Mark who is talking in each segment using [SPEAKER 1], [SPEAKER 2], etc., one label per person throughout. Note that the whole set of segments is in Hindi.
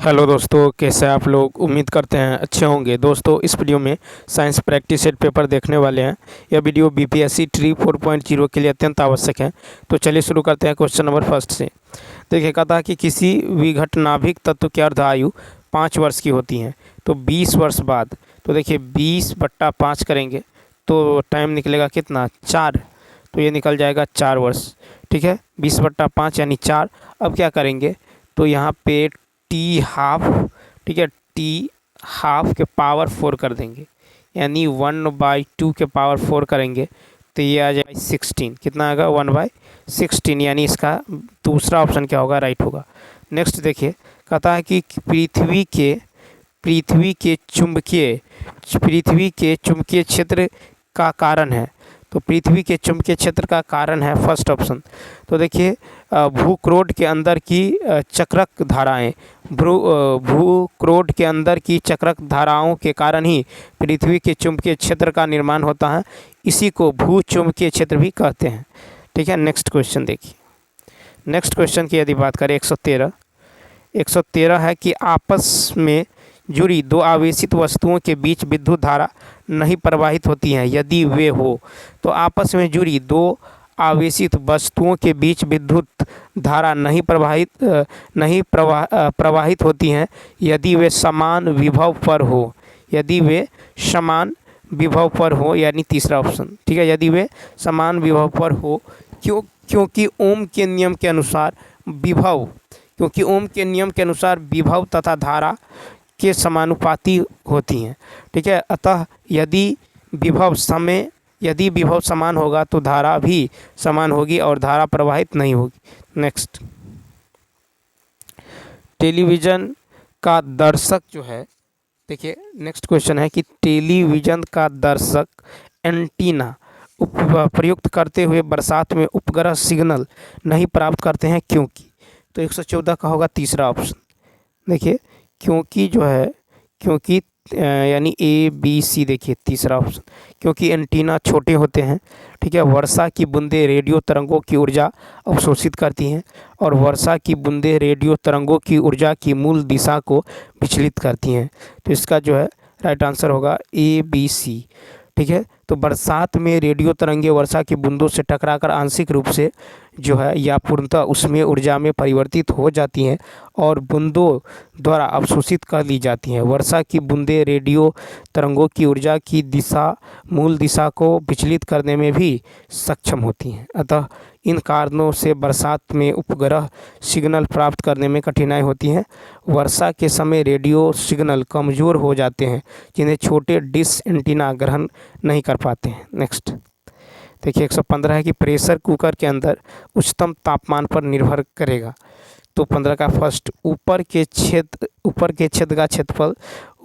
[SPEAKER 1] हेलो दोस्तों, कैसे हैं आप लोग। उम्मीद करते हैं अच्छे होंगे। दोस्तों, इस वीडियो में साइंस प्रैक्टिस सेट पेपर देखने वाले हैं। यह वीडियो बीपीएससी ट्री 4.0 के लिए अत्यंत आवश्यक है। तो चलिए शुरू करते हैं क्वेश्चन नंबर फर्स्ट से। देखिए, कहता है कि किसी विघटनाभिक तत्व की अर्ध आयु 5 वर्ष की होती है, तो 20 वर्ष बाद, तो देखिए 20/5 करेंगे तो टाइम निकलेगा कितना, 4। तो ये निकल जाएगा 4 वर्ष। ठीक है, 20/5 यानी 4। अब क्या करेंगे, तो यहाँ पे टी हाफ, ठीक है, टी हाफ के पावर 4 कर देंगे, यानी 1/2 के पावर 4 करेंगे तो ये आ जाएगा 16। कितना आएगा, 1/16, यानी इसका दूसरा ऑप्शन क्या होगा, राइट होगा। नेक्स्ट देखिए, कहता है कि पृथ्वी के चुंबकीय क्षेत्र का कारण है। तो पृथ्वी के चुंबकीय क्षेत्र का कारण है फर्स्ट ऑप्शन। तो देखिए, भूक्रोड के अंदर की चक्रक धाराएं, भूक्रोड के अंदर की चक्रक धाराओं के कारण ही पृथ्वी के चुंबकीय क्षेत्र का निर्माण होता है। इसी को भूचुंबकीय क्षेत्र भी कहते हैं। ठीक है, नेक्स्ट क्वेश्चन देखिए। नेक्स्ट क्वेश्चन की यदि बात करें 113 है कि आपस में जुड़ी दो आवेशित वस्तुओं के बीच विद्युत धारा नहीं प्रवाहित होती हैं यदि वे हो। तो आपस में जुड़ी दो आवेशित वस्तुओं के बीच विद्युत धारा नहीं प्रवाहित होती हैं यदि वे समान विभव पर हो। यदि वे समान विभव पर हो, यानी तीसरा ऑप्शन। ठीक है, यदि वे समान विभव पर हो, क्योंकि ओम के नियम के अनुसार विभव तथा धारा के समानुपाती होती हैं। ठीक है, अतः यदि विभव समान होगा तो धारा भी समान होगी और धारा प्रवाहित नहीं होगी। नेक्स्ट, टेलीविज़न का दर्शक जो है, देखिए नेक्स्ट क्वेश्चन है कि टेलीविज़न का दर्शक एंटीना प्रयुक्त करते हुए बरसात में उपग्रह सिग्नल नहीं प्राप्त करते हैं क्योंकि। तो 114 का होगा तीसरा ऑप्शन। देखिए, क्योंकि यानी ए बी सी, देखिए तीसरा ऑप्शन, क्योंकि एंटीना छोटे होते हैं। ठीक है, वर्षा की बूंदें रेडियो तरंगों की ऊर्जा अवशोषित करती हैं और वर्षा की बूंदें रेडियो तरंगों की ऊर्जा की मूल दिशा को विचलित करती हैं। तो इसका जो है राइट आंसर होगा ए बी सी। ठीक है, तो बरसात में रेडियो तरंगें वर्षा की बूंदों से टकराकर आंशिक रूप से जो है या पूर्णतः उसमें ऊर्जा में परिवर्तित हो जाती हैं और बूंदों द्वारा अवशोषित कर ली जाती हैं। वर्षा की बूंदें रेडियो तरंगों की ऊर्जा की मूल दिशा को विचलित करने में भी सक्षम होती हैं। अतः इन कारणों से बरसात में उपग्रह सिग्नल प्राप्त करने में कठिनाई होती है। वर्षा के समय रेडियो सिग्नल कमज़ोर हो जाते हैं जिन्हें छोटे डिश एंटीना ग्रहण नहीं कर पाते हैं। नेक्स्ट देखिए, 115 है कि प्रेशर कुकर के अंदर उच्चतम तापमान पर निर्भर करेगा। तो 15 का फर्स्ट, ऊपर के छेद का क्षेत्रफल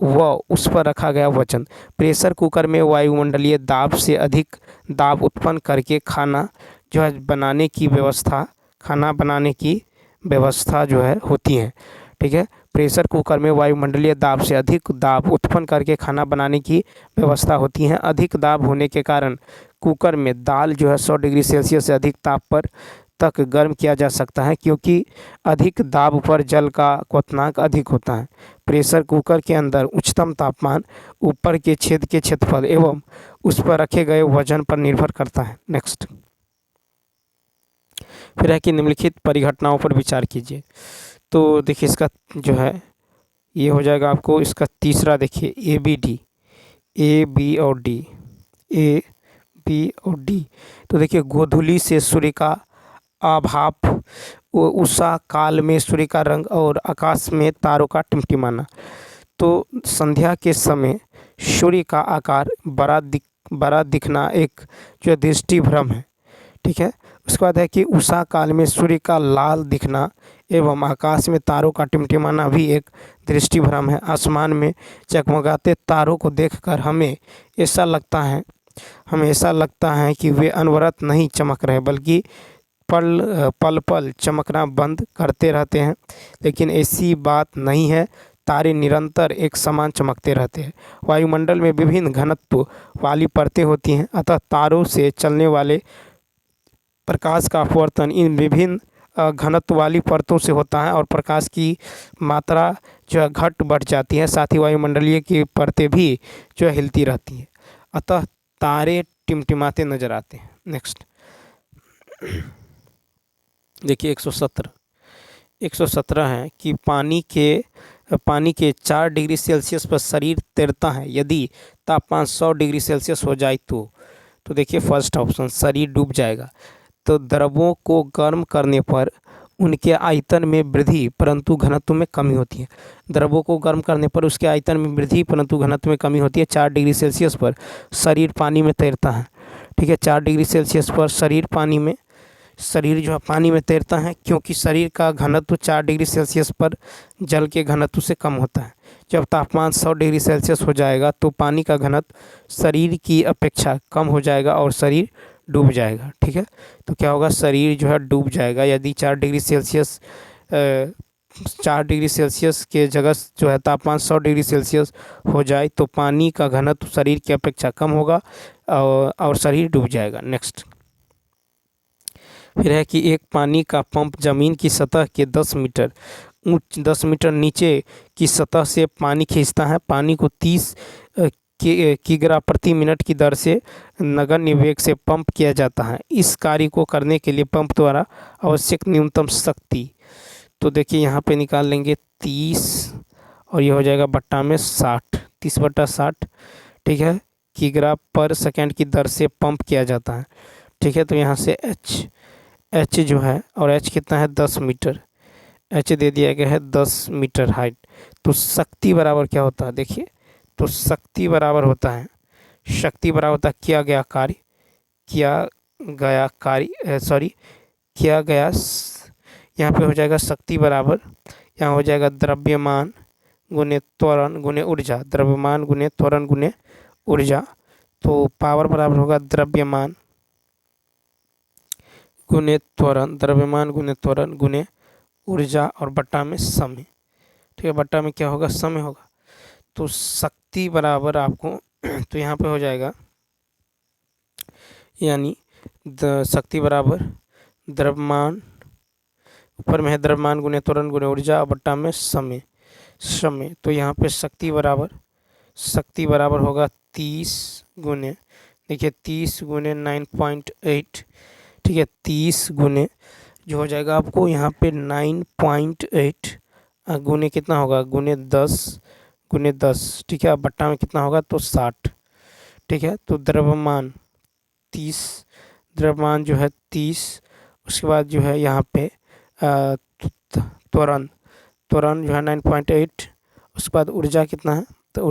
[SPEAKER 1] व उस पर रखा गया वजन। प्रेशर कुकर में वायुमंडलीय दाब से अधिक दाब उत्पन्न करके खाना बनाने की व्यवस्था जो है होती है। ठीक है, प्रेशर कुकर में वायुमंडलीय दाब से अधिक दाब उत्पन्न करके खाना बनाने की व्यवस्था होती है। अधिक दाब होने के कारण कुकर में दाल जो है 100 डिग्री सेल्सियस से अधिक ताप पर तक गर्म किया जा सकता है, क्योंकि अधिक दाब पर जल का क्वथनांक अधिक होता है। प्रेशर कुकर के अंदर उच्चतम तापमान ऊपर के छेद के क्षेत्रफल एवं उस पर रखे गए वजन पर निर्भर करता है। नेक्स्ट फिर है कि निम्नलिखित परिघटनाओं पर विचार कीजिए। तो देखिए, इसका जो है ये हो जाएगा आपको, इसका तीसरा देखिए ए बी और डी। तो देखिए, गोधूली से सूर्य का आभाप, उषा काल में सूर्य का रंग और आकाश में तारों का टिमटिमाना। तो संध्या के समय सूर्य का आकार बड़ा दिखना एक जो दृष्टि भ्रम है। ठीक है, उसके बाद है कि उषा काल में सूर्य का लाल दिखना एवं आकाश में तारों का टिमटिमाना भी एक दृष्टि भ्रम है। आसमान में चकमकाते तारों को देखकर हमें ऐसा लगता है कि वे अनवरत नहीं चमक रहे बल्कि पल चमकना बंद करते रहते हैं, लेकिन ऐसी बात नहीं है। तारे निरंतर एक समान चमकते रहते हैं। वायुमंडल में विभिन्न घनत्व वाली परतें होती हैं, अतः तारों से चलने वाले प्रकाश का अपवर्तन इन विभिन्न घनत्व वाली परतों से होता है और प्रकाश की मात्रा जो है घट बढ़ जाती है, साथ ही वायुमंडलीय की परतें भी जो है हिलती रहती हैं, अतः तारे टिमटिमाते नजर आते हैं। नेक्स्ट देखिए 117 है कि पानी के 4 डिग्री सेल्सियस पर शरीर तैरता है, यदि तापमान 100 डिग्री सेल्सियस हो जाए तो देखिए फर्स्ट ऑप्शन शरीर डूब जाएगा। तो द्रवों को गर्म करने पर उनके आयतन में वृद्धि परंतु घनत्व में कमी होती है। द्रवों को गर्म करने पर उसके आयतन में वृद्धि परंतु घनत्व में कमी होती है। 4 डिग्री सेल्सियस पर शरीर पानी में तैरता है, ठीक है। 4 डिग्री सेल्सियस पर शरीर जो है पानी में तैरता है, क्योंकि शरीर का घनत्व 4 डिग्री सेल्सियस पर जल के घनत्व से कम होता है। जब तापमान 100 डिग्री सेल्सियस हो जाएगा तो पानी का घनत्व शरीर की अपेक्षा कम हो जाएगा और शरीर डूब जाएगा, ठीक है। तो क्या होगा, शरीर जो है डूब जाएगा यदि 4 डिग्री सेल्सियस के जगह जो है तापमान 100 डिग्री सेल्सियस हो जाए तो पानी का घनत्व शरीर की अपेक्षा कम होगा और शरीर डूब जाएगा। नेक्स्ट फिर है कि एक पानी का पंप जमीन की सतह के 10 मीटर नीचे की सतह से पानी खींचता है। पानी को 30 किग्रा प्रति मिनट की दर से नगण्य वेग से पंप किया जाता है। इस कार्य को करने के लिए पंप द्वारा आवश्यक न्यूनतम शक्ति, तो देखिए यहाँ पे निकाल लेंगे 30 और ये हो जाएगा बट्टा में 60, 30/60, ठीक है, किग्रा पर सेकेंड की दर से पंप किया जाता है, ठीक है। तो यहाँ से एच जो है, और एच कितना है 10 मीटर, एच दे दिया गया है 10 मीटर हाइट। तो शक्ति बराबर क्या होता है, देखिए तो शक्ति बराबर होता है किया गया यहाँ पे हो जाएगा शक्ति बराबर, यहाँ हो जाएगा द्रव्यमान गुने त्वरण गुने ऊर्जा, द्रव्यमान गुने त्वरण गुने ऊर्जा। तो पावर बराबर होगा द्रव्यमान गुने त्वरण गुने ऊर्जा और बट्टा में समय, ठीक है। बट्टा में क्या होगा, समय होगा। तो शक्ति बराबर आपको तो यहाँ पे हो जाएगा, यानी शक्ति बराबर द्रव्यमान, ऊपर में है द्रव्यमान गुने त्वरण गुने ऊर्जा और बट्टा में समय। तो यहाँ पे शक्ति बराबर होगा 30 गुने, देखिए 30 गुने 9.8, ठीक है। 30 गुने जो हो जाएगा आपको यहाँ पे 9.8 गुने कितना होगा, गुने 10, ठीक है। बट्टा में कितना होगा तो 60, ठीक है। तो द्रव्यमान जो है 30, उसके बाद जो है यहाँ पे त्वरण जो है 9.8, उसके बाद ऊर्जा कितना है, तो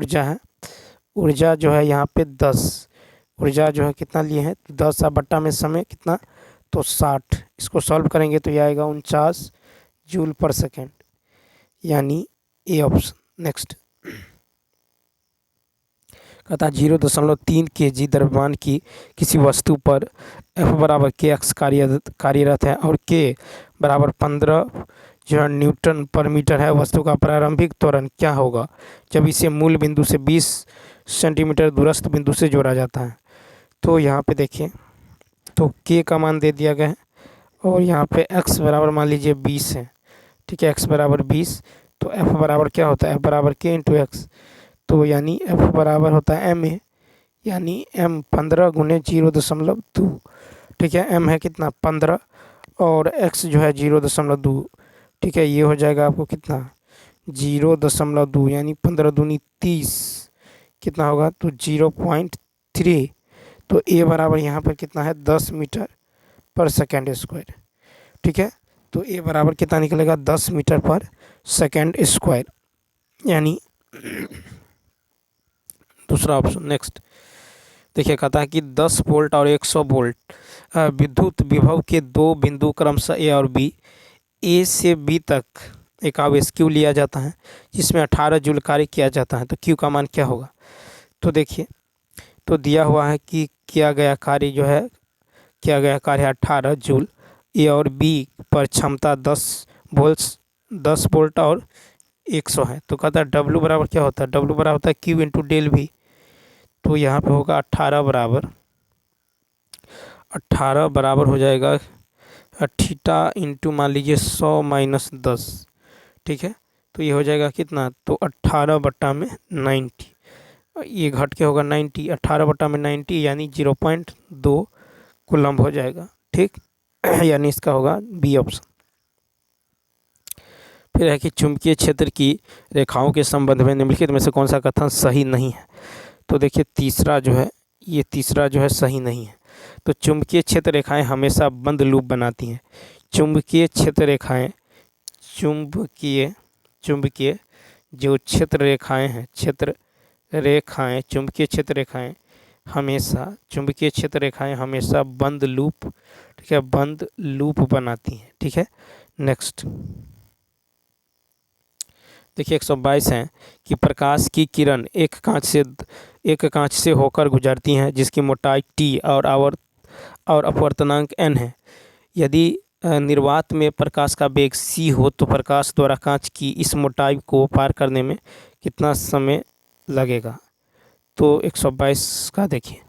[SPEAKER 1] ऊर्जा जो है यहाँ पे 10, ऊर्जा जो है कितना लिए हैं 10 और बट्टा में समय कितना तो 60। इसको सॉल्व करेंगे तो ये आएगा 49 जूल पर सेकेंड, यानी ए ऑप्शन। नेक्स्ट कहता 0.3 kg द्रव्यमान की किसी वस्तु पर F बराबर kx कार्यरत है और k बराबर 15 जो है न्यूटन पर मीटर है। वस्तु का प्रारंभिक त्वरण क्या होगा जब इसे मूल बिंदु से 20 सेंटीमीटर दूरस्थ बिंदु से जोड़ा जाता है। तो यहाँ पे देखिए, तो k का मान दे दिया गया है और यहाँ पे x बराबर मान लीजिए 20 है, ठीक है। x बराबर 20, तो F बराबर क्या होता है, F बराबर k इंटू एक्स, तो यानी F बराबर होता है m है, यानी m 15 गुने 0.2, ठीक है। m है कितना 15 और x जो है 0.2, ठीक है। ये हो जाएगा आपको कितना 0.2, यानी 15 दूनी 30, कितना होगा तो 0.3। तो a बराबर यहाँ पर कितना है 10 मीटर पर सेकेंड स्क्वायर, ठीक है। तो a बराबर कितना निकलेगा 10 मीटर पर सेकेंड स्क्वायर, यानी दूसरा ऑप्शन। नेक्स्ट देखिए कहता है कि 10 वोल्ट और 100 वोल्ट विद्युत विभव के दो बिंदु क्रमशः ए और बी, ए से बी तक एक आवेश क्यू लिया जाता है जिसमें 18 जूल कार्य किया जाता है। तो क्यू का मान क्या होगा, तो देखिए तो दिया हुआ है कि किया गया कार्य 18 जूल, ए और बी पर क्षमता 10 वोल्ट और 100 है। तो कहता है डब्ल्यू बराबर क्या होता है, डब्ल्यू बराबर होता है क्यू इंटू डेल वी। तो यहाँ पे होगा 18 बराबर हो जाएगा थीटा इंटू मान लीजिए 100 - 10, ठीक है। तो ये हो जाएगा कितना, तो 18/90, ये घट के होगा 90, 18/90 यानी 0.2 कूलम्ब हो जाएगा, ठीक। यानी इसका होगा बी ऑप्शन। फिर है कि चुंबकीय क्षेत्र की रेखाओं के संबंध में निम्नलिखित में से कौन सा कथन सही नहीं है। तो देखिए तीसरा जो है, ये तीसरा जो है सही नहीं है। तो चुंबकीय क्षेत्र रेखाएं हमेशा बंद लूप बनाती हैं। चुंबकीय क्षेत्र रेखाएं, चुंबकीय जो क्षेत्र रेखाएं हैं, चुंबकीय क्षेत्र रेखाएं हमेशा बंद लूप, ठीक है, बंद लूप बनाती हैं, ठीक है। नेक्स्ट देखिए 122 है कि प्रकाश की किरण एक कांच से होकर गुजरती हैं जिसकी मोटाई t और अपवर्तनांक n है। यदि निर्वात में प्रकाश का वेग c हो तो प्रकाश द्वारा कांच की इस मोटाई को पार करने में कितना समय लगेगा। तो 122 का देखिए,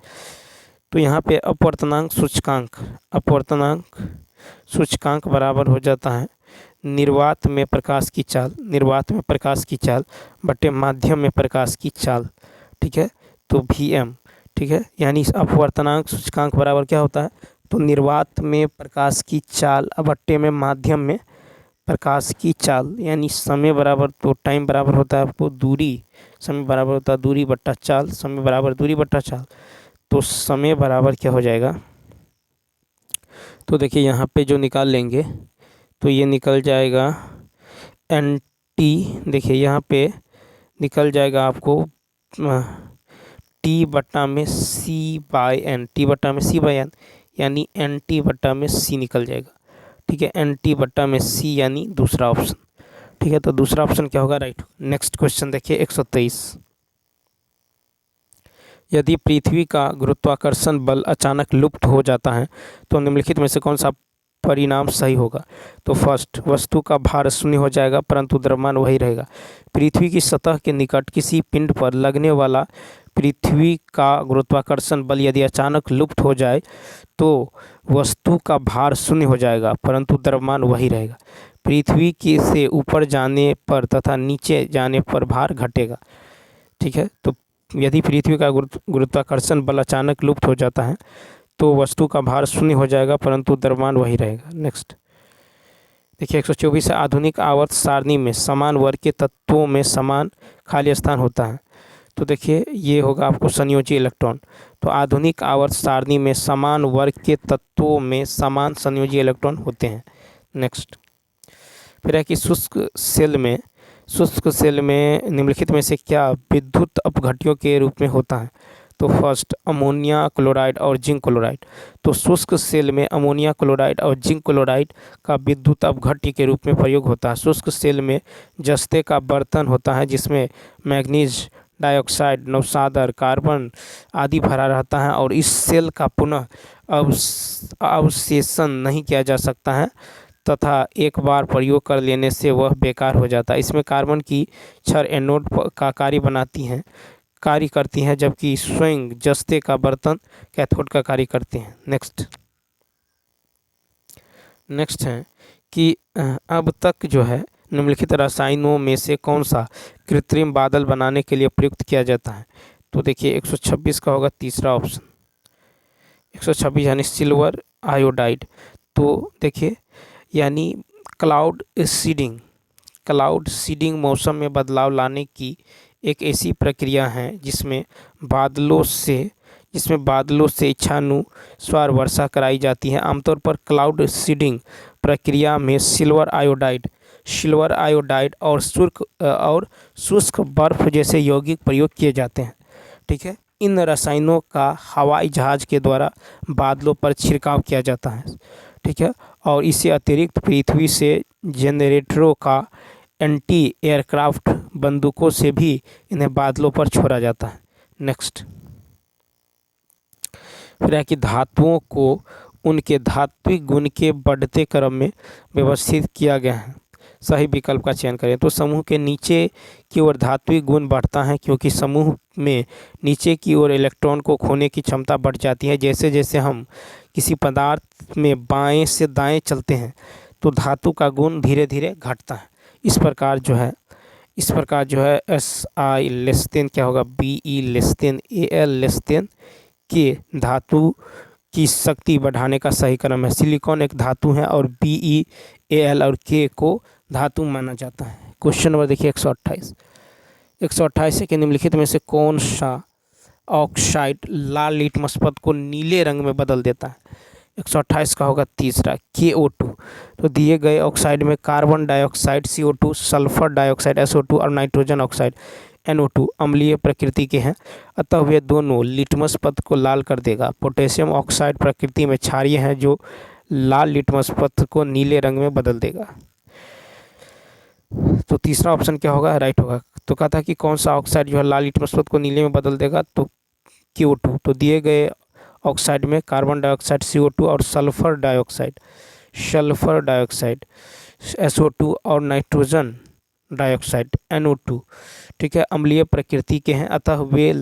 [SPEAKER 1] तो यहाँ पे अपवर्तनांक सूचकांक बराबर हो जाता है निर्वात में प्रकाश की चाल बटे माध्यम में प्रकाश की चाल, ठीक है। तो Vm, ठीक है, यानी अपवर्तनांक सूचकांक बराबर क्या होता है, तो निर्वात में प्रकाश की चाल बट्टे में माध्यम में प्रकाश की चाल, यानी समय बराबर, तो टाइम बराबर होता है आपको दूरी, समय बराबर होता है दूरी बट्टा चाल, समय बराबर दूरी बट्टा चाल। तो समय बराबर क्या हो जाएगा, तो देखिए यहाँ पे जो निकाल लेंगे तो ये निकल जाएगा NT, देखिए यहाँ पे निकल जाएगा आपको T/C/N, यानी NT/C निकल जाएगा, ठीक है। NT/C यानी दूसरा ऑप्शन, ठीक है। तो दूसरा ऑप्शन क्या होगा, राइट। नेक्स्ट क्वेश्चन देखिए 123, यदि पृथ्वी का गुरुत्वाकर्षण बल अचानक लुप्त हो जाता है तो निम्नलिखित में से कौन सा परिणाम सही होगा। तो फर्स्ट, वस्तु का भार शून्य हो जाएगा परंतु द्रव्यमान वही रहेगा। पृथ्वी की सतह के निकट किसी पिंड पर लगने वाला पृथ्वी का गुरुत्वाकर्षण बल यदि अचानक लुप्त हो जाए तो वस्तु का भार शून्य हो जाएगा परंतु द्रव्यमान वही रहेगा। पृथ्वी के से ऊपर जाने पर तथा नीचे जाने पर भार घटेगा, ठीक है। तो यदि पृथ्वी का गुरुत्वाकर्षण बल अचानक लुप्त हो जाता है तो वस्तु का भार शून्य हो जाएगा परंतु द्रव्यमान वही रहेगा। नेक्स्ट देखिए 124 आधुनिक आवर्त सारणी में समान वर्ग के तत्वों में समान खाली स्थान होता है। तो देखिए ये होगा आपको संयोजी इलेक्ट्रॉन। तो आधुनिक आवर्त सारणी में समान वर्ग के तत्वों में समान संयोजी इलेक्ट्रॉन होते हैं। नेक्स्ट फिर है कि शुष्क सेल में निम्नलिखित में से क्या विद्युत अपघट्यों के रूप में होता है। तो फर्स्ट, अमोनिया क्लोराइड और जिंक क्लोराइड। तो शुष्क सेल में अमोनिया क्लोराइड और जिंक क्लोराइड का विद्युत अपघट्य के रूप में प्रयोग होता है। शुष्क सेल में जस्ते का बर्तन होता है जिसमें मैग्नीज डाइऑक्साइड, नवसादर, कार्बन आदि भरा रहता है और इस सेल का पुनः अवशेषण नहीं किया जा सकता है तथा एक बार प्रयोग कर लेने से वह बेकार हो जाता है। इसमें कार्बन की छड़ एनोड का कार्य करती हैं जबकि स्वयं जस्ते का बर्तन कैथोड का कार्य करते हैं। नेक्स्ट है कि अब तक जो है निम्नलिखित रसायनों में से कौन सा कृत्रिम बादल बनाने के लिए प्रयुक्त किया जाता है। तो देखिए 126 का होगा तीसरा ऑप्शन, 126 यानी सिल्वर आयोडाइड। तो देखिए यानी क्लाउड सीडिंग मौसम में बदलाव लाने की एक ऐसी प्रक्रिया है जिसमें बादलों से इच्छानुसार वर्षा कराई जाती है। आमतौर पर क्लाउड सीडिंग प्रक्रिया में सिल्वर आयोडाइड और शुष्क बर्फ जैसे यौगिक प्रयोग किए जाते हैं, ठीक है। इन रसायनों का हवाई जहाज के द्वारा बादलों पर छिड़काव किया जाता है, ठीक है। और इससे अतिरिक्त पृथ्वी से जनरेटरों का एंटी एयरक्राफ्ट बंदूकों से भी इन्हें बादलों पर छोड़ा जाता है। नेक्स्ट फिर है कि धातुओं को उनके धात्विक गुण के बढ़ते क्रम में व्यवस्थित किया गया है। सही विकल्प का चयन करें। तो समूह के नीचे की ओर धात्विक गुण बढ़ता है क्योंकि समूह में नीचे की ओर इलेक्ट्रॉन को खोने की क्षमता बढ़ जाती है। जैसे जैसे हम किसी पदार्थ में बाएं से दाएं चलते हैं तो धातु का गुण धीरे धीरे घटता है। इस प्रकार जो है SI लेस देन क्या होगा, BE less than AL less than के धातु की शक्ति बढ़ाने का सही क्रम है। सिलिकॉन एक धातु है और BE AL और K को धातु माना जाता है। क्वेश्चन नंबर देखिए 128 के निम्नलिखित में से कौन सा ऑक्साइड लाल लिटमस पथ को नीले रंग में बदल देता है। 128 का होगा तीसरा KO2। तो दिए गए ऑक्साइड में carbon dioxide CO2, sulphur dioxide SO2 और नाइट्रोजन ऑक्साइड NO2 अम्लीय प्रकृति के हैं, अतः वे दोनों लिटमस पथ को लाल कर देगा। पोटेशियम ऑक्साइड प्रकृति में क्षारीय है जो लाल लिटमस पथ को नीले रंग में बदल देगा। तो तीसरा ऑप्शन क्या होगा, राइट होगा। तो कहा था कि कौन सा ऑक्साइड जो है लाल लिटमस पथ को नीले में बदल देगा, तो KO2। तो दिए गए ऑक्साइड में कार्बन डाइऑक्साइड CO2 और सल्फर डाइऑक्साइड SO2 और नाइट्रोजन डाइऑक्साइड NO2 ठीक है अम्लीय प्रकृति के हैं, अतः वे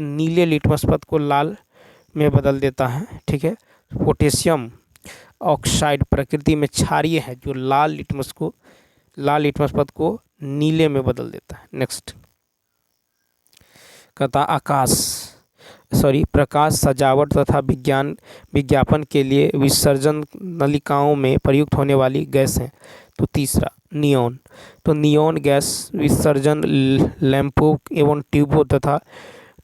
[SPEAKER 1] नीले लिटमस पथ को लाल में बदल देता है। ठीक है, पोटेशियम ऑक्साइड प्रकृति में क्षारीय है जो लाल लिटमस पथ को नीले में बदल देता है। नेक्स्ट कहता प्रकाश सजावट तथा विज्ञापन के लिए विसर्जन नलिकाओं में प्रयुक्त होने वाली गैस है। तो तीसरा नियॉन। तो नियॉन गैस विसर्जन लैंपों एवं ट्यूबों तथा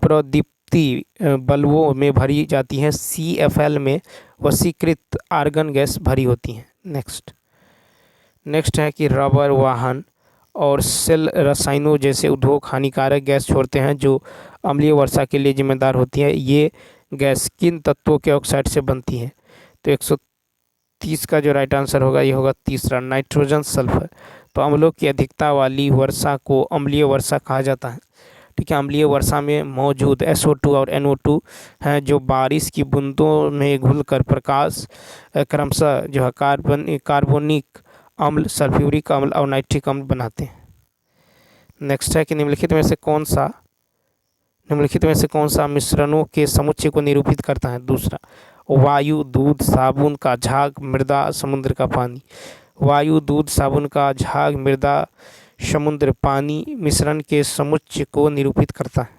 [SPEAKER 1] प्रदीप्ति बल्बों में भरी जाती है। CFL में वशीकृत आर्गन गैस भरी होती है। नेक्स्ट है कि रबर, वाहन और सेल रसायनों जैसे उद्योग हानिकारक गैस छोड़ते हैं जो अम्लीय वर्षा के लिए जिम्मेदार होती है। ये गैस किन तत्वों के ऑक्साइड से बनती है। तो 130 का जो राइट आंसर होगा ये होगा तीसरा नाइट्रोजन सल्फर। तो अम्लों की अधिकता वाली वर्षा को अम्लीय वर्षा कहा जाता है। ठीक है, अम्लीय वर्षा में मौजूद SO2 और NO2 हैं जो बारिश की बूंदों में घुलकर प्रकाश क्रमशः जो है कार्बोनिक अम्ल, सल्फ्यूरिक अम्ल और नाइट्रिक अम्ल बनाते हैं। नेक्स्ट है कि निम्नलिखित में से कौन सा मिश्रणों के समुच्चय को निरूपित करता है। दूसरा वायु, दूध, साबुन का झाग, मृदा, समुद्र का पानी। वायु, दूध, साबुन का झाग, मृदा, समुद्र, पानी मिश्रण के समुच्चय को निरूपित करता है।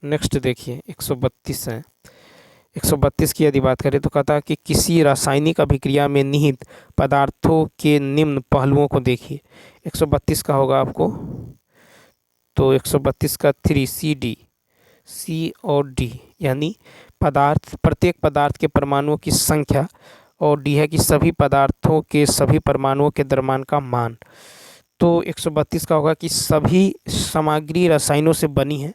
[SPEAKER 1] नेक्स्ट देखिए 132 है। 132 की यदि बात करें तो कहता है कि किसी रासायनिक अभिक्रिया में निहित पदार्थों के निम्न पहलुओं को देखिए। 132 का होगा आपको, तो 132 का 3 C और D यानी प्रत्येक पदार्थ के परमाणुओं की संख्या और D है कि सभी पदार्थों के सभी परमाणुओं के द्रव्यमान का मान। तो 132 का होगा कि सभी सामग्री रसायनों से बनी है।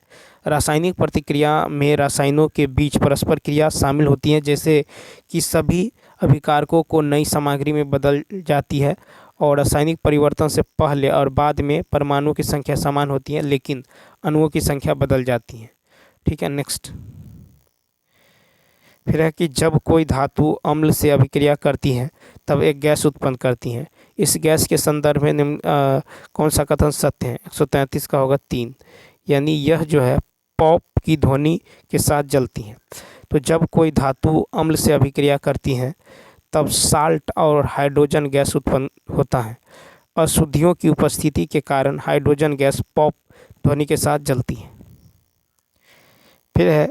[SPEAKER 1] रासायनिक प्रतिक्रिया में रसायनों के बीच परस्पर क्रिया शामिल होती है, जैसे कि सभी अभिकारकों को नई सामग्री में बदल जाती है और रासायनिक परिवर्तन से पहले और बाद में परमाणुओं की संख्या समान होती है लेकिन अणुओं की संख्या बदल जाती है। ठीक है, नेक्स्ट फिर है कि जब कोई धातु अम्ल से अभिक्रिया करती है तब एक गैस उत्पन्न करती है। इस गैस के संदर्भ में कौन सा कथन सत्य है। 133 का होगा 3 यानी यह जो है पॉप की ध्वनि के साथ जलती है। तो जब कोई धातु अम्ल से अभिक्रिया करती है तब साल्ट और हाइड्रोजन गैस उत्पन्न होता है। अशुद्धियों की उपस्थिति के कारण हाइड्रोजन गैस पॉप ध्वनि के साथ जलती है। फिर है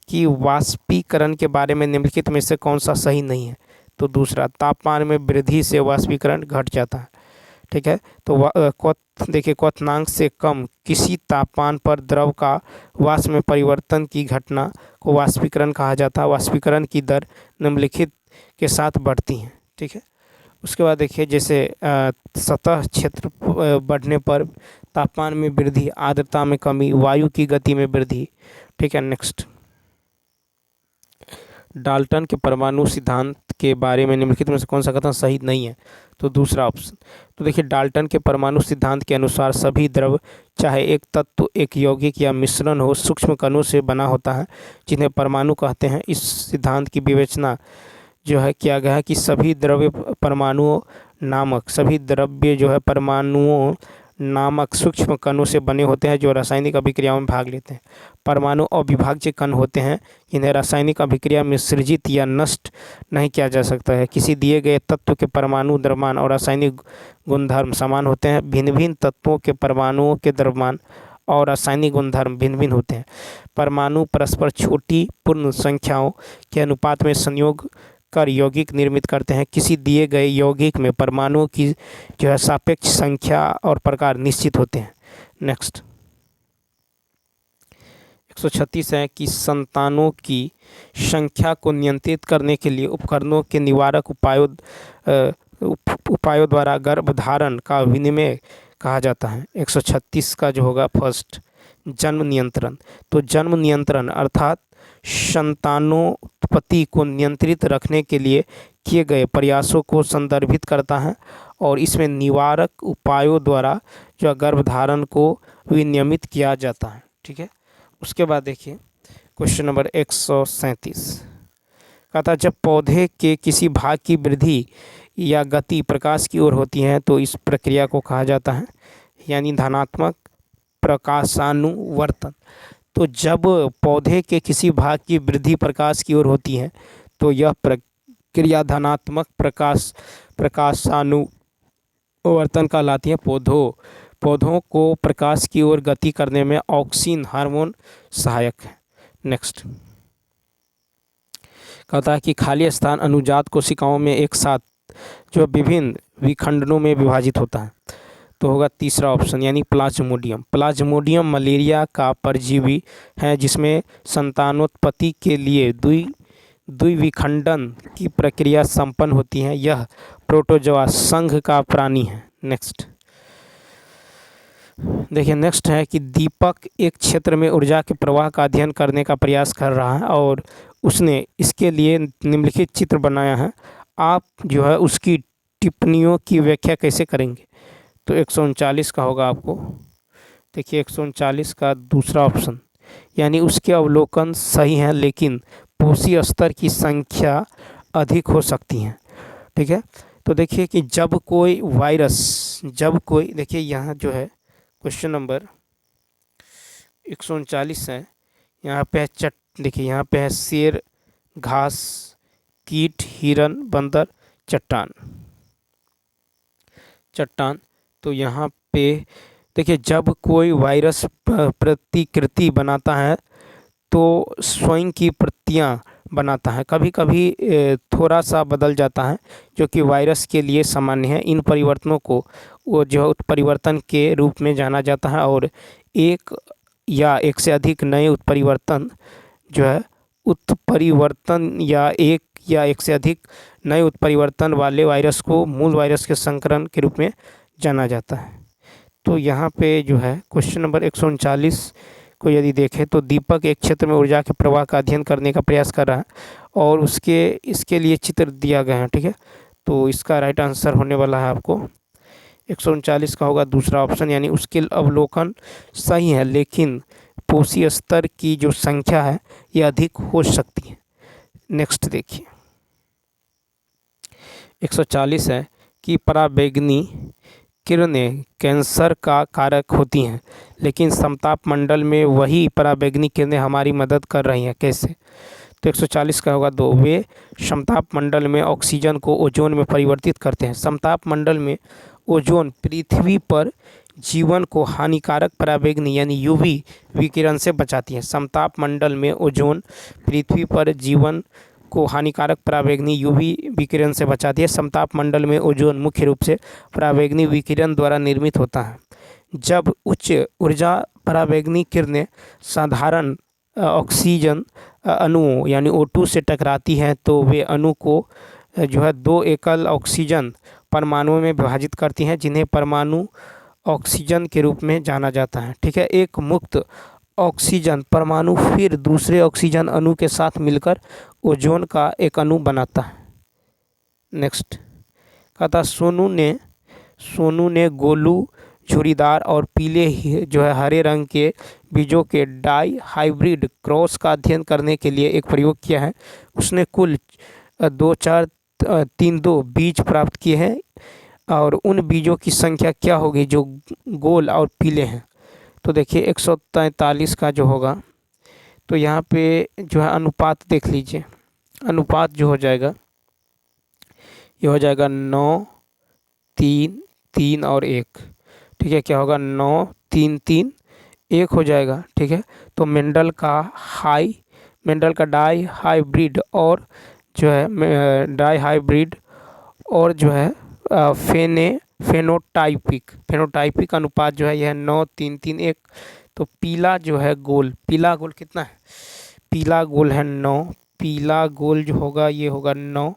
[SPEAKER 1] कि वाष्पीकरण के बारे में निम्नलिखित में से कौन सा सही नहीं है। तो दूसरा तापमान में वृद्धि से वाष्पीकरण घट जाता है। ठीक है, तो देखिए क्वथनांक से कम किसी तापमान पर द्रव का वाष्प में परिवर्तन की घटना को वाष्पीकरण कहा जाता है। वाष्पीकरण की दर निम्नलिखित के साथ बढ़ती है। ठीक है, उसके बाद देखिए जैसे सतह क्षेत्र बढ़ने पर तापमान में वृद्धि, आर्द्रता में कमी, वायु की गति में वृद्धि। ठीक है, नेक्स्ट डाल्टन के परमाणु सिद्धांत के बारे में निम्नलिखित में से कौन सा कथन सही नहीं है। तो दूसरा ऑप्शन। तो देखिए डाल्टन के परमाणु सिद्धांत के अनुसार सभी द्रव चाहे एक तत्व, एक यौगिक या मिश्रण हो, सूक्ष्म कणों से बना होता है जिन्हें परमाणु कहते हैं। इस सिद्धांत की विवेचना जो है किया गया है कि सभी द्रव्य जो है परमाणुओं नामक सूक्ष्म कणों से बने होते हैं जो रासायनिक अभिक्रियाओं में भाग लेते हैं। परमाणु अविभाज्य कण होते हैं जिन्हें रासायनिक अभिक्रिया में सृजित या नष्ट नहीं किया जा सकता है। किसी दिए गए तत्व के परमाणु द्रव्यमान और रासायनिक गुणधर्म समान होते हैं। भिन्न भिन्न तत्वों के परमाणुओं के द्रव्यमान और रासायनिक गुणधर्म भिन्न भिन्न होते हैं। परमाणु परस्पर छोटी पूर्ण संख्याओं के अनुपात में संयोग कर यौगिक निर्मित करते हैं। किसी दिए गए यौगिक में परमाणुओं की जो है सापेक्ष संख्या और प्रकार निश्चित होते हैं। नेक्स्ट 136 है कि संतानों की संख्या को नियंत्रित करने के लिए उपकरणों के निवारक उपायों द्वारा गर्भधारण का विनिमय कहा जाता है। 136 का जो होगा फर्स्ट जन्म नियंत्रण। तो जन्म नियंत्रण अर्थात संतानोत्पत्ति को नियंत्रित रखने के लिए किए गए प्रयासों को संदर्भित करता है और इसमें निवारक उपायों द्वारा जो गर्भधारण को विनियमित किया जाता है। ठीक है, उसके बाद देखिए क्वेश्चन नंबर 137 कहता जब पौधे के किसी भाग की वृद्धि या गति प्रकाश की ओर होती है तो इस प्रक्रिया को कहा जाता है यानी धनात्मक प्रकाशानुवर्तन। तो जब पौधे के किसी भाग की वृद्धि प्रकाश की ओर होती है तो यह प्रक्रिया धनात्मक प्रकाशानुवर्तन कहलाती है। पौधों को प्रकाश की ओर गति करने में ऑक्सिन हार्मोन सहायक है। नेक्स्ट कहता है कि खाली स्थान अनुजात कोशिकाओं में एक साथ जो विभिन्न विखंडनों में विभाजित होता है। तो होगा तीसरा ऑप्शन यानी प्लाज्मोडियम। प्लाज्मोडियम मलेरिया का परजीवी है जिसमें संतानोत्पत्ति के लिए द्विविखंडन की प्रक्रिया संपन्न होती है। यह प्रोटोजोआ संघ का प्राणी है। नेक्स्ट देखिए नेक्स्ट है कि दीपक एक क्षेत्र में ऊर्जा के प्रवाह का अध्ययन करने का प्रयास कर रहा है और उसने इसके लिए निम्नलिखित चित्र बनाया है। आप जो है उसकी टिप्पणियों की व्याख्या कैसे करेंगे? तो 139 का होगा आपको। देखिए 139 का दूसरा ऑप्शन यानी उसके अवलोकन सही हैं लेकिन पोषी स्तर की संख्या अधिक हो सकती हैं। ठीक है, तो देखिए कि जब कोई देखिए यहाँ जो है क्वेश्चन नंबर 139 है, यहाँ पे है देखिए यहाँ पे है शेर, घास, कीट, हिरन, बंदर, चट्टान। तो यहाँ पे देखिए जब कोई वायरस प्रतिकृति बनाता है तो स्वयं की प्रतियां बनाता है। कभी कभी थोड़ा सा बदल जाता है जो कि वायरस के लिए सामान्य है। इन परिवर्तनों को वो जो उत्परिवर्तन के रूप में जाना जाता है और एक या एक से अधिक नए उत्परिवर्तन जो है एक से अधिक नए उत्परिवर्तन वाले वायरस को मूल वायरस के संकरण के रूप में जाना जाता है। तो यहाँ पे जो है क्वेश्चन नंबर 139 को यदि देखें तो दीपक एक क्षेत्र में ऊर्जा के प्रवाह का अध्ययन करने का प्रयास कर रहा है और इसके लिए चित्र दिया गया है। ठीक है, तो इसका राइट आंसर होने वाला है आपको 139 का होगा दूसरा ऑप्शन यानी उसके अवलोकन सही है लेकिन पोषी स्तर की जो संख्या है ये अधिक हो सकती है। नेक्स्ट देखिए 140 है कि पराबैंगनी किरणें कैंसर का कारक होती हैं लेकिन समताप मंडल में वही पराबैंगनी किरणें हमारी मदद कर रही हैं। कैसे? तो 140 का होगा 2। वे समताप मंडल में ऑक्सीजन को ओजोन में परिवर्तित करते हैं। समताप मंडल में ओजोन पृथ्वी पर जीवन को हानिकारक पराबैंगनी यानी यूवी विकिरण से बचाती है। समताप मंडल में ओजोन पृथ्वी पर जीवन को हानिकारक पराबैंगनी यूवी विकिरण से बचाती है। समताप मंडल में ओजोन मुख्य रूप से पराबैंगनी विकिरण द्वारा निर्मित होता है। जब उच्च ऊर्जा पराबैंगनी किरणें साधारण ऑक्सीजन अणुओं यानी O2 से टकराती हैं तो वे अणु को जो है 2 एकल ऑक्सीजन परमाणुओं में विभाजित करती हैं जिन्हें परमाणु ऑक्सीजन के रूप में जाना जाता है। ठीक है, एक मुक्त ऑक्सीजन परमाणु फिर दूसरे ऑक्सीजन अणु के साथ मिलकर ओजोन का एक अणु बनाता है। नेक्स्ट कहता सोनू ने गोलू, झुर्रीदार और पीले जो है हरे रंग के बीजों के डाई हाइब्रिड क्रॉस का अध्ययन करने के लिए एक प्रयोग किया है। उसने कुल दो चार तीन दो बीज प्राप्त किए हैं और उन बीजों की संख्या क्या होगी जो गोल और पीले हैं। तो देखिए 143 का जो होगा तो यहाँ पे जो है अनुपात देख लीजिए। अनुपात जो हो जाएगा ये हो जाएगा 9 3 3 और 1। ठीक है, क्या होगा 9 3 3 1 हो जाएगा। ठीक है, तो मेंडल का डाई हाइब्रिड और जो है डाई हाइब्रिड और जो है फेनोटाइपिक अनुपात जो है यह 9 3 3 1। तो पीला जो है गोल, पीला गोल कितना है, पीला गोल है 9, पीला गोल जो होगा ये होगा 9।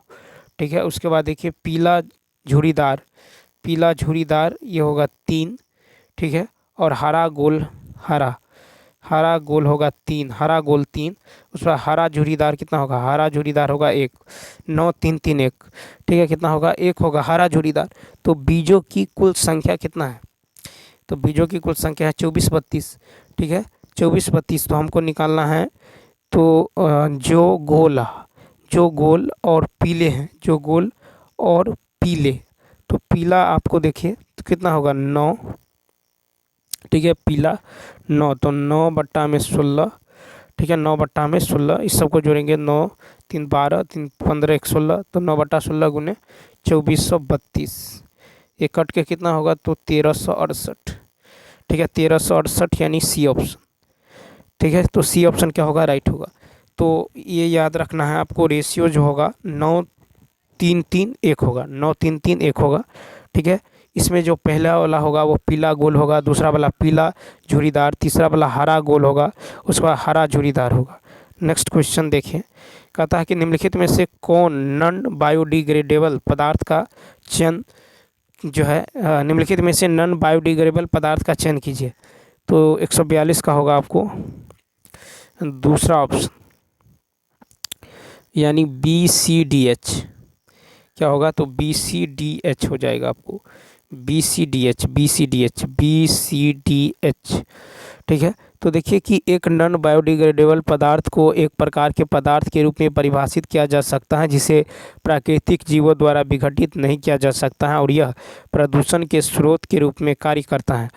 [SPEAKER 1] ठीक है, उसके बाद देखिए पीला झुरीदार ये होगा 3। ठीक है, और हरा गोल होगा 3, हरा गोल 3। उस पर हरा झुरीदार कितना होगा, हरा झुरीदार होगा 1, 9 3 3 1। ठीक है, कितना होगा 1 होगा हरा झुरीदार। तो बीजों की कुल संख्या कितना है, तो बीजों की कुल संख्या है 24 32। ठीक है, 24 32 तो हमको निकालना है। तो जो गोल और पीले हैं, जो गोल और पीले, तो पीला आपको देखिए तो कितना होगा 9। ठीक है, पीला 9, तो 9/16। ठीक है, 9/16 इस सबको जोड़ेंगे 9 3 12 3 15 1 16, तो 9/16 गुने 2432। ये कट के कितना होगा तो 1368। ठीक है, 1368 यानी सी ऑप्शन। ठीक है, तो सी ऑप्शन क्या होगा, राइट होगा। तो ये याद रखना है आपको, रेशियो जो होगा 9 3 3 1 होगा, 9 3 3 1 होगा। ठीक है, इसमें जो पहला वाला होगा वो पीला गोल होगा, दूसरा वाला पीला झुरीदार, तीसरा वाला हरा गोल होगा, उसके बाद हरा झुरीदार होगा। नेक्स्ट क्वेश्चन देखिए, कहता है कि निम्नलिखित में से कौन नॉन बायोडिग्रेडेबल पदार्थ का चयन जो है निम्नलिखित में से नॉन बायोडिग्रेडेबल पदार्थ का चयन कीजिए। तो 142 का होगा आपको दूसरा ऑप्शन, यानी BCDH। क्या होगा तो BCDH हो जाएगा आपको, BCDH। ठीक है, तो देखिए कि एक नॉन बायोडिग्रेडेबल पदार्थ को एक प्रकार के पदार्थ के रूप में परिभाषित किया जा सकता है जिसे प्राकृतिक जीवों द्वारा विघटित नहीं किया जा सकता है और यह प्रदूषण के स्रोत के रूप में कार्य करता है।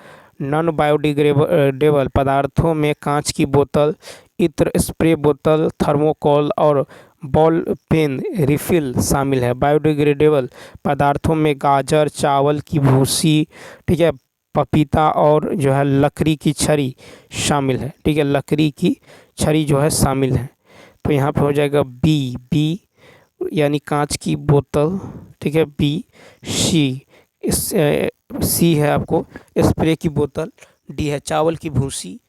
[SPEAKER 1] नॉन बायोडिग्रेडेबल पदार्थों में कांच की बोतल, इत्र, स्प्रे बोतल, थर्मोकोल और बॉल पेन रिफिल शामिल है। बायोडिग्रेडेबल पदार्थों में गाजर, चावल की भूसी, ठीक है, पपीता और जो है लकड़ी की छड़ी शामिल है। ठीक है, लकड़ी की छड़ी जो है शामिल है। तो यहाँ पे हो जाएगा बी यानी कांच की बोतल। ठीक है, बी। सी है आपको स्प्रे की बोतल, डी है चावल की भूसी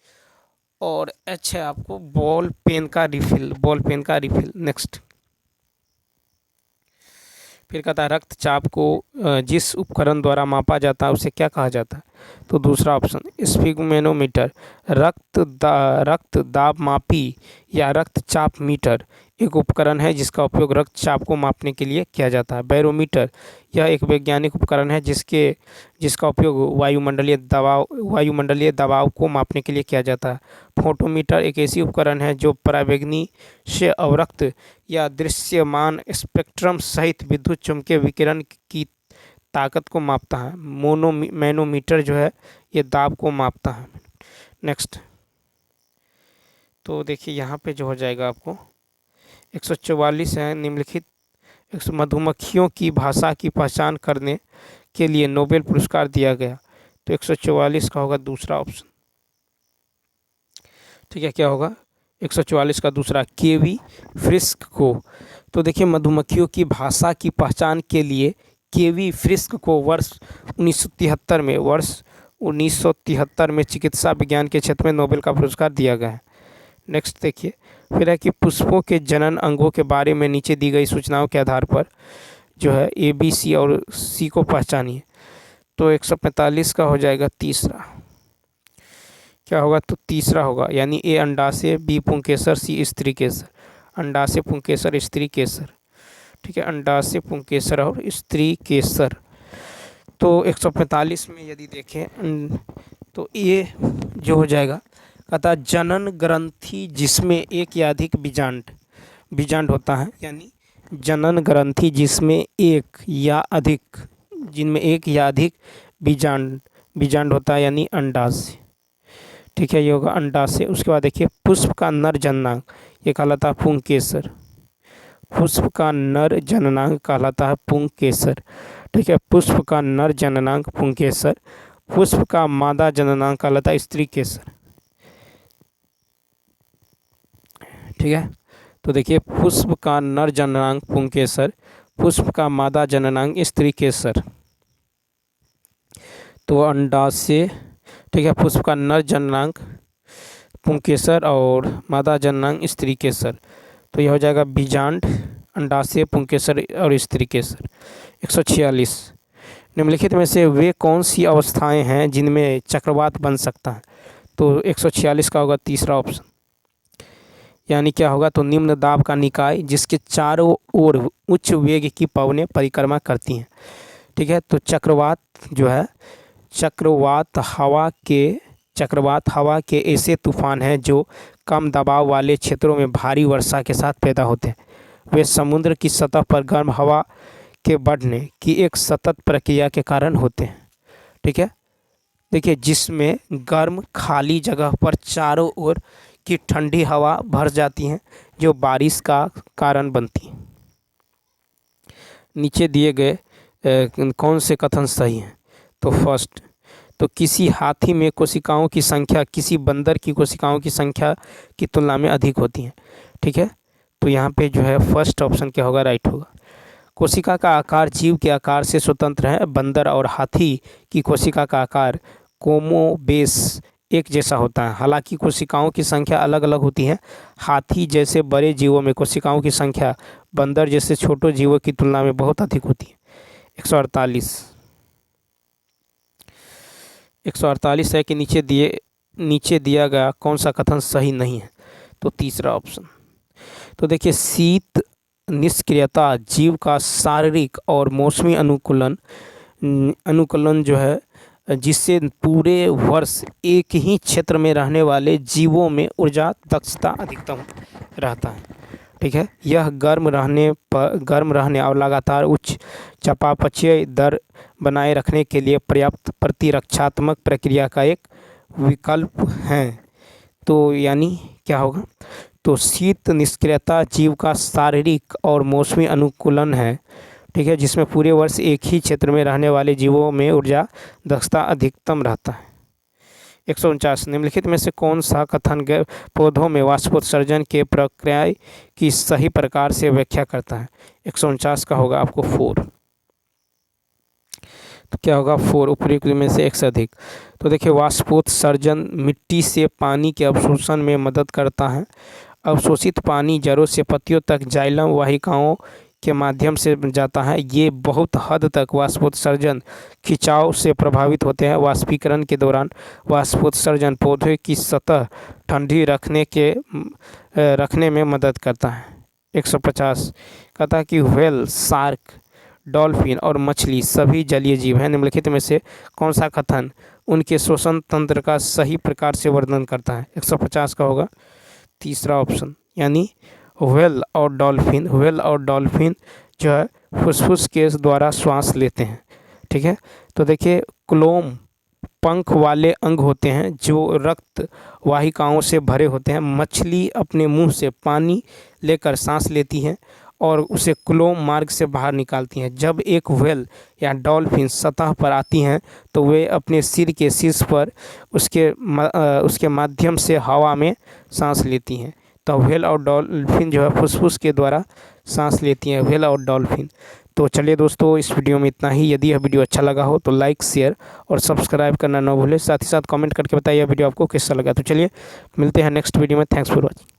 [SPEAKER 1] और एच है आपको बॉल पेन का रिफिल। नेक्स्ट, फिर कहता है रक्तचाप को जिस उपकरण द्वारा मापा जाता है उसे क्या कहा जाता है। तो दूसरा ऑप्शन स्फिग्मेनोमीटर। रक्त दाब मापी या रक्तचाप मीटर एक उपकरण है जिसका उपयोग रक्तचाप को मापने के लिए किया जाता है। बैरोमीटर यह एक वैज्ञानिक उपकरण है जिसका उपयोग वायुमंडलीय दबाव को मापने के लिए किया जाता है। फोटोमीटर एक ऐसी उपकरण है जो पराबैंगनी से अवरक्त या दृश्यमान स्पेक्ट्रम सहित विद्युत चुम्बकीय विकिरण की ताकत को मापता है। मैनोमीटर जो है ये दाब को मापता है। नेक्स्ट, तो देखिए यहाँ पे जो हो जाएगा आपको 144 है, निम्नलिखित मधुमक्खियों की भाषा की पहचान करने के लिए नोबेल पुरस्कार दिया गया। तो 144 का होगा दूसरा ऑप्शन। ठीक है, क्या होगा 144 का दूसरा, केवी फ्रिस्क को। तो देखिए मधुमक्खियों की भाषा की पहचान के लिए केवी फ्रिस्क को वर्ष 1973 में चिकित्सा विज्ञान के क्षेत्र में नोबेल का पुरस्कार दिया गया है। नेक्स्ट देखिए, फिर है कि पुष्पों के जनन अंगों के बारे में नीचे दी गई सूचनाओं के आधार पर जो है A, B, C और C को पहचानिए। तो 145 का हो जाएगा तीसरा। क्या होगा तो तीसरा होगा, यानी A अंडाशय, B पुंकेसर, C स्त्री केसर। अंडाशय, पुंकेसर, स्त्री केसर। ठीक है, अंडाशय, पुंकेसर और स्त्री केसर। तो 145 में यदि देखें तो ये जो हो जाएगा कहता जनन ग्रंथि जिसमें एक या अधिक बीजांड होता है, यानी जनन ग्रंथि जिनमें एक या अधिक बीजांड होता है, यानी अंडाशय। ठीक है, ये होगा अंडाशय। उसके बाद देखिए पुष्प का नर जननांग, ये कहलाता है पुंकेसर। पुष्प का नर जननांग कहलाता है पुंकेसर। ठीक है, पुष्प का नर जननांग पुंकेसर। पुष्प का मादा जननांग कहलाता है स्त्री केसर। ठीक है, तो देखिए पुष्प का नर जननांग पुंकेसर, पुष्प का मादा जननांग स्त्री केसर। तो अंडाशय, ठीक है, पुष्प का नर जननांग पुंकेसर और मादा जननांग स्त्री केसर। तो यह हो जाएगा बीजांड, अंडाशय, पुंकेसर और स्त्री केसर। 146 निम्नलिखित में से वे कौन सी अवस्थाएं हैं जिनमें चक्रवात बन सकता है? तो 146 का होगा तीसरा ऑप्शन, यानी क्या होगा, तो निम्न दाब का निकाय जिसके चारों ओर उच्च वेग की पवनें परिक्रमा करती हैं। ठीक है, तो चक्रवात जो है, चक्रवात हवा के ऐसे तूफान हैं जो कम दबाव वाले क्षेत्रों में भारी वर्षा के साथ पैदा होते हैं। वे समुद्र की सतह पर गर्म हवा के बढ़ने की एक सतत प्रक्रिया के कारण होते हैं। ठीक है, देखिए जिसमें गर्म खाली जगह पर चारों ओर की ठंडी हवा भर जाती हैं जो बारिश का कारण बनती है। नीचे दिए गए कौन से कथन सही हैं? तो फर्स्ट, तो किसी हाथी में कोशिकाओं की संख्या किसी बंदर की कोशिकाओं की संख्या की तुलना में अधिक होती है। ठीक है, तो यहाँ पे जो है फर्स्ट ऑप्शन क्या होगा, राइट होगा। कोशिका का आकार जीव के आकार से स्वतंत्र है। बंदर और हाथी की कोशिका का आकार कोमोबेश एक जैसा होता है, हालांकि कोशिकाओं की संख्या अलग अलग होती है। हाथी जैसे बड़े जीवों में कोशिकाओं की संख्या बंदर जैसे छोटे जीवों की तुलना में बहुत अधिक होती है। 148 है कि नीचे दिया गया कौन सा कथन सही नहीं है? तो तीसरा ऑप्शन। तो देखिए शीत निष्क्रियता जीव का शारीरिक और मौसमी अनुकूलन जो है, जिससे पूरे वर्ष एक ही क्षेत्र में रहने वाले जीवों में ऊर्जा दक्षता अधिकतम रहता है। ठीक है, यह गर्म रहने और लगातार उच्च चयापचय दर बनाए रखने के लिए पर्याप्त प्रतिरक्षात्मक प्रक्रिया का एक विकल्प है। तो यानी क्या होगा, तो शीत निष्क्रियता जीव का शारीरिक और मौसमी अनुकूलन है। ठीक है, जिसमें पूरे वर्ष एक ही क्षेत्र में रहने वाले जीवों में ऊर्जा दक्षता अधिकतम रहता है। 149 निम्नलिखित में से कौन सा कथन पौधों में वाष्पोत्सर्जन के प्रक्रिया की सही प्रकार से व्याख्या करता है? 149 का होगा आपको 4। तो क्या होगा 4, उपयुक्त में से एक से अधिक। तो देखिए वाष्पोत्सर्जन मिट्टी से पानी के अवशोषण में मदद करता है। अवशोषित पानी जड़ों से पत्तियों तक जाइलम वाहिकाओं के माध्यम से जाता है। ये बहुत हद तक वाष्पोत्सर्जन खिंचाव से प्रभावित होते हैं। वाष्पीकरण के दौरान वाष्पोत्सर्जन पौधे की सतह ठंडी रखने में मदद करता है। 150 कहता है कि व्हेल, शार्क, डॉल्फिन और मछली सभी जलीय जीव हैं। निम्नलिखित में से कौन सा कथन उनके श्वसन तंत्र का सही प्रकार से वर्णन करता है? 150 का होगा तीसरा ऑप्शन, यानी व्हेल और डॉल्फिन जो है फुसफुस के द्वारा श्वास लेते हैं। ठीक है, तो देखिए क्लोम पंख वाले अंग होते हैं जो रक्त वाहिकाओं से भरे होते हैं। मछली अपने मुंह से पानी लेकर सांस लेती हैं और उसे क्लोम मार्ग से बाहर निकालती हैं। जब एक व्हेल या डॉल्फिन सतह पर आती हैं तो वे अपने सिर के शीर्ष पर उसके माध्यम से हवा में सांस लेती हैं। तो व्हेल और डॉल्फिन जो है फुसफुस के द्वारा सांस लेती हैं, व्हेल और डॉल्फिन। तो चलिए दोस्तों, इस वीडियो में इतना ही। यदि यह वीडियो अच्छा लगा हो तो लाइक, शेयर और सब्सक्राइब करना न भूलें। साथ ही साथ कमेंट करके बताइए वीडियो आपको कैसा लगा। तो चलिए मिलते हैं नेक्स्ट वीडियो में। Thanks for watching.